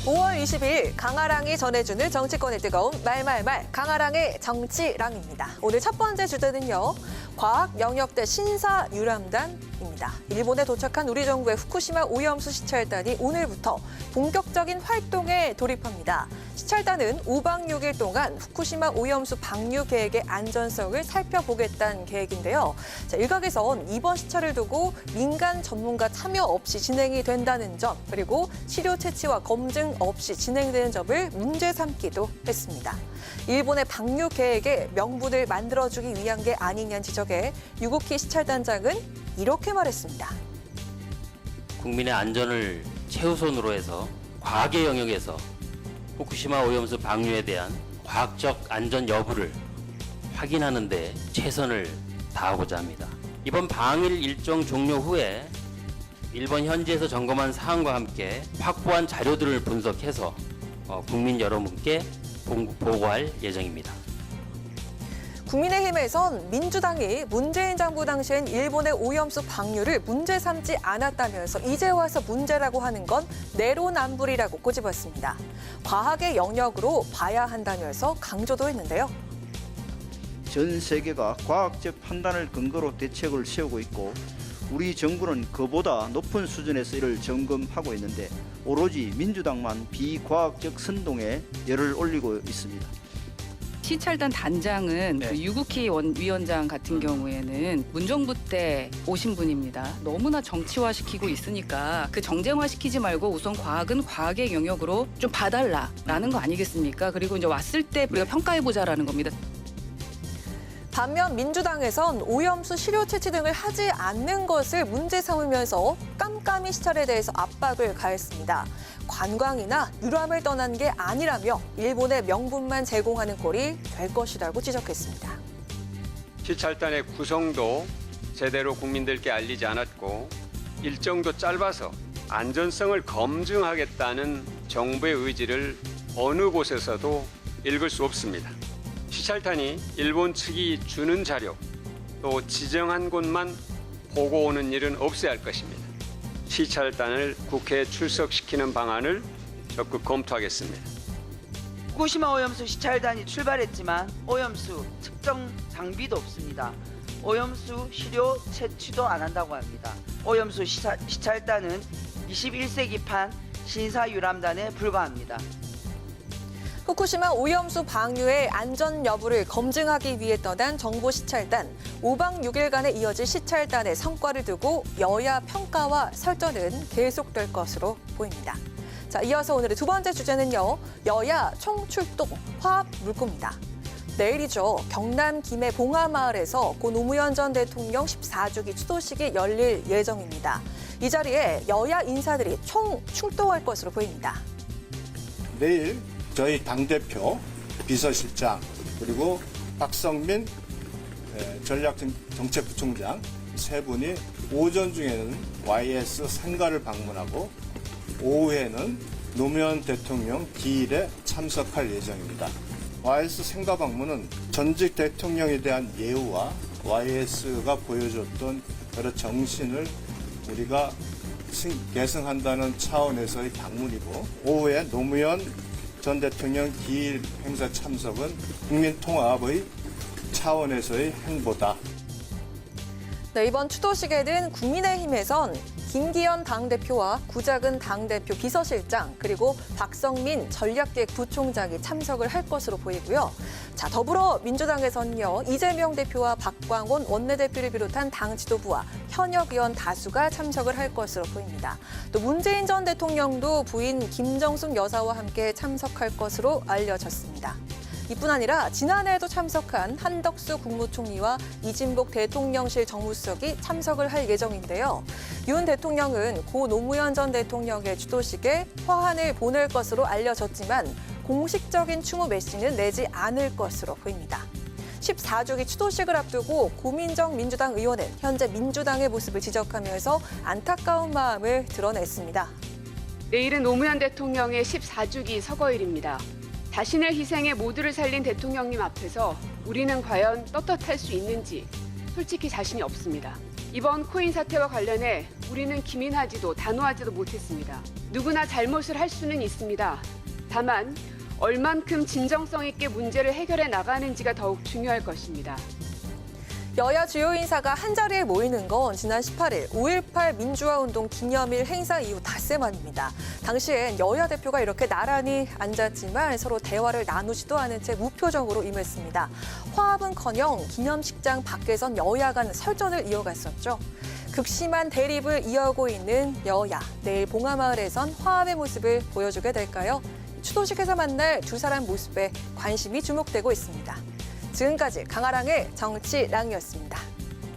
5월 22일 강아랑이 전해주는 정치권의 뜨거움 말말말 강아랑의 정치랑입니다. 오늘 첫 번째 주제는요. 과학 영역 대 신사 유람단입니다. 일본에 도착한 우리 정부의 후쿠시마 오염수 시찰단이 오늘부터 본격적인 활동에 돌입합니다. 시찰단은 5박 6일 동안 후쿠시마 오염수 방류 계획의 안전성을 살펴보겠다는 계획인데요. 일각에선 이번 시찰을 두고 민간 전문가 참여 없이 진행이 된다는 점, 그리고 시료 채취와 검증 없이 진행되는 점을 문제 삼기도 했습니다. 일본의 방류 계획에 명분을 만들어주기 위한 게 아니냐는 지적에 유국희 시찰단장은 이렇게 말했습니다. 국민의 안전을 최우선으로 해서 과학의 영역에서 후쿠시마 오염수 방류에 대한 과학적 안전 여부를 확인하는 데 최선을 다하고자 합니다. 이번 방일 일정 종료 후에 일본 현지에서 점검한 사항과 함께 확보한 자료들을 분석해서 국민 여러분께 보고할 예정입니다. 국민의힘에선 민주당이 문재인 정부 당시엔 일본의 오염수 방류를 문제 삼지 않았다면서 이제 와서 문제라고 하는 건 내로남불이라고 꼬집었습니다. 과학의 영역으로 봐야 한다면서 강조도 했는데요. 전 세계가 과학적 판단을 근거로 대책을 세우고 있고 우리 정부는 그보다 높은 수준에서 이를 점검하고 있는데 오로지 민주당만 비과학적 선동에 열을 올리고 있습니다. 시찰단 단장은 그 유국희 위원장 같은 경우에는 문정부 때 오신 분입니다. 너무나 정치화시키고 있으니까 그 정쟁화시키지 말고 우선 과학은 과학의 영역으로 좀 봐달라라는 거 아니겠습니까? 그리고 이제 왔을 때 우리가 평가해보자라는 겁니다. 반면 민주당에선 오염수 시료 채취 등을 하지 않는 것을 문제 삼으면서 깜깜이 시찰에 대해서 압박을 가했습니다. 관광이나 유람을 떠난 게 아니라며 일본의 명분만 제공하는 꼴이 될 것이라고 지적했습니다. 시찰단의 구성도 제대로 국민들께 알리지 않았고 일정도 짧아서 안전성을 검증하겠다는 정부의 의지를 어느 곳에서도 읽을 수 없습니다. 시찰단이 일본 측이 주는 자료, 또 지정한 곳만 보고 오는 일은 없어야 할 것입니다. 시찰단을 국회에 출석시키는 방안을 적극 검토하겠습니다. 후쿠시마 오염수 시찰단이 출발했지만 오염수 측정 장비도 없습니다. 오염수 시료 채취도 안 한다고 합니다. 오염수 시찰단은 21세기판 신사유람단에 불과합니다. 후쿠시마 오염수 방류의 안전 여부를 검증하기 위해 떠난 정부 시찰단, 5박 6일간에 이어질 시찰단의 성과를 두고 여야 평가와 설전은 계속될 것으로 보입니다. 자, 이어서 오늘의 두 번째 주제는요. 여야 총출동 화합 물꼬입니다. 내일이죠. 경남 김해 봉하마을에서 고 노무현 전 대통령 14주기 추도식이 열릴 예정입니다. 이 자리에 여야 인사들이 총출동할 것으로 보입니다. 내일 저희 당대표, 비서실장, 그리고 박성민 전략정책부총장 세 분이 오전 중에는 YS 상가를 방문하고 오후에는 노무현 대통령 기일에 참석할 예정입니다. YS 상가 방문은 전직 대통령에 대한 예우와 YS가 보여줬던 여러 정신을 우리가 계승한다는 차원에서의 방문이고, 오후에 노무현 전 대통령 기일 행사 참석은 국민 통합의 차원에서의 행보다. 네, 이번 추도식에는 국민의힘에선 김기현 당대표와 구자근 당대표 비서실장, 그리고 박성민 전략기획부총장이 참석을 할 것으로 보이고요. 자, 더불어민주당에서는요, 이재명 대표와 박광온 원내대표를 비롯한 당 지도부와 현역 의원 다수가 참석을 할 것으로 보입니다. 또 문재인 전 대통령도 부인 김정숙 여사와 함께 참석할 것으로 알려졌습니다. 이뿐 아니라 지난해에도 참석한 한덕수 국무총리와 이진복 대통령실 정무수석이 참석을 할 예정인데요. 윤 대통령은 고 노무현 전 대통령의 추도식에 화환을 보낼 것으로 알려졌지만 공식적인 추모 메시지는 내지 않을 것으로 보입니다. 14주기 추도식을 앞두고 고민정 민주당 의원은 현재 민주당의 모습을 지적하면서 안타까운 마음을 드러냈습니다. 내일은 노무현 대통령의 14주기 서거일입니다. 자신을 희생해 모두를 살린 대통령님 앞에서 우리는 과연 떳떳할 수 있는지 솔직히 자신이 없습니다. 이번 코인 사태와 관련해 우리는 기민하지도 단호하지도 못했습니다. 누구나 잘못을 할 수는 있습니다. 다만 얼만큼 진정성 있게 문제를 해결해 나가는지가 더욱 중요할 것입니다. 여야 주요 인사가 한자리에 모이는 건 지난 18일 5.18 민주화운동 기념일 행사 이후 닷새 만입니다. 당시엔 여야 대표가 이렇게 나란히 앉았지만 서로 대화를 나누지도 않은 채 무표정으로 임했습니다. 화합은커녕 기념식장 밖에선 여야 간 설전을 이어갔었죠. 극심한 대립을 이어오고 있는 여야. 내일 봉하마을에선 화합의 모습을 보여주게 될까요? 추도식에서 만날 두 사람 모습에 관심이 주목되고 있습니다. 지금까지 강아랑의 정치랑이었습니다.